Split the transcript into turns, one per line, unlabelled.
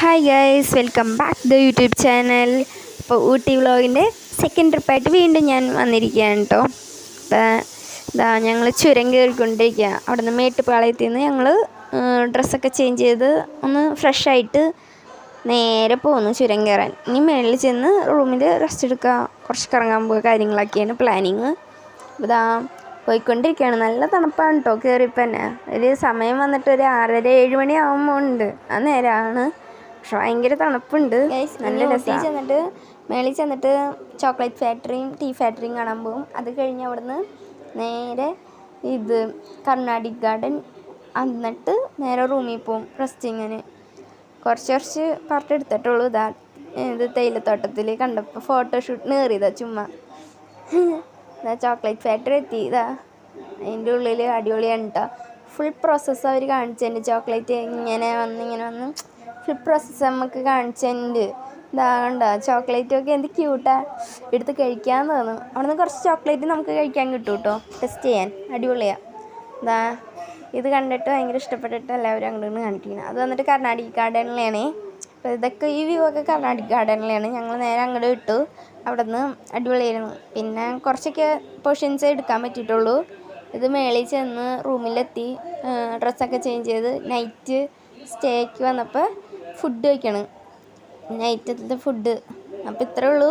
Hi guys, welcome back to the YouTube channel. അപ്പോൾ Ooty വ്ളോഗിൻ്റെ second ട്രിപ്പായിട്ട് വീണ്ടും ഞാൻ വന്നിരിക്കുകയാണ് കേട്ടോ. ഇതാ ഞങ്ങൾ ചുരം കയറിക്കൊണ്ടിരിക്കുക. അവിടെ നിന്ന് മേട്ടുപ്പാളയത്തിൽ നിന്ന് ഞങ്ങൾ ഡ്രസ്സൊക്കെ ചേഞ്ച് ചെയ്ത് ഒന്ന് ഫ്രഷായിട്ട് നേരെ പോകുന്നു ചുരം കയറാൻ. ഇനി മേളിൽ ചെന്ന് റൂമിൽ റെസ്റ്റ് എടുക്കുക, കുറച്ച് കറങ്ങാൻ പോകുക, കാര്യങ്ങളൊക്കെയാണ് പ്ലാനിങ്. ഇതാ പോയിക്കൊണ്ടിരിക്കുകയാണ്. നല്ല തണുപ്പാണ് കേട്ടോ കയറിയപ്പോൾ തന്നെ. ഒരു സമയം വന്നിട്ട് ഒരു 6:30-7 മണി ആകുമ്പോൾ ഉണ്ട്. ആ നേരമാണ്, പക്ഷെ ഭയങ്കര തണുപ്പുണ്ട്. നല്ല രസമാണ്. മേളിൽ ചെന്നിട്ട് ചോക്ലേറ്റ് ഫാക്ടറിയും ടീ ഫാക്ടറിയും കാണാൻ പോകും. അത് കഴിഞ്ഞ് അവിടുന്ന് നേരെ കർണാടിക് ഗാർഡൻ, എന്നിട്ട് നേരെ റൂമിൽ പോവും റെസ്റ്റിങ്ങിന്. കുറച്ച് പാർട്ട് എടുത്തിട്ടുള്ളൂ. ഇത് തേയിലത്തോട്ടത്തിൽ കണ്ടപ്പോൾ ഫോട്ടോഷൂട്ടിന് കയറിയതാണ് ചുമ്മാ. ചോക്ലേറ്റ് ഫാക്ടറി എത്തി. അതിൻ്റെ ഉള്ളിൽ അടിപൊളിയാണ് കേട്ടോ. ഫുൾ പ്രോസസ്സ് അവർ കാണിച്ചതിൻ്റെ ചോക്ലേറ്റ് ഇങ്ങനെ വന്ന് ഫുൾ പ്രോസസ്സ് നമുക്ക് കാണിച്ചതിൻ്റെ. കണ്ടോ ചോക്ലേറ്റൊക്കെ എന്ത് ക്യൂട്ടാണ്, എടുത്ത് കഴിക്കാൻ തോന്നും. അവിടെ നിന്ന് കുറച്ച് ചോക്ലേറ്റ് നമുക്ക് കഴിക്കാൻ കിട്ടും കേട്ടോ, ടെസ്റ്റ് ചെയ്യാൻ. അടിപൊളിയാണ്. ഇത് കണ്ടിട്ട് ഭയങ്കര ഇഷ്ടപ്പെട്ടിട്ട് എല്ലാവരും അങ്ങോട്ട് കാണിക്കുന്നത്. അത് വന്നിട്ട് കർണാടിക് ഗാർഡനിലാണ്. അപ്പോൾ ഇതൊക്കെ ഈ വ്യൂ ഒക്കെ കർണാടിക് ഗാർഡനിലാണ്. ഞങ്ങൾ നേരെ അങ്ങോട്ട് വിട്ടു. അവിടെ നിന്ന് അടിപൊളിയായിരുന്നു. പിന്നെ കുറച്ചൊക്കെ പോർഷൻസേ എടുക്കാൻ പറ്റിയിട്ടുള്ളൂ. ഇത് മേളിൽ ചെന്ന് റൂമിലെത്തി ഡ്രസ്സൊക്കെ ചേഞ്ച് ചെയ്ത് നൈറ്റ് സ്റ്റേക്ക് വന്നപ്പോൾ ഫുഡ് കഴിക്കണം, നൈറ്റത്തെ ഫുഡ്. അപ്പോൾ ഇത്രേ ഉള്ളൂ.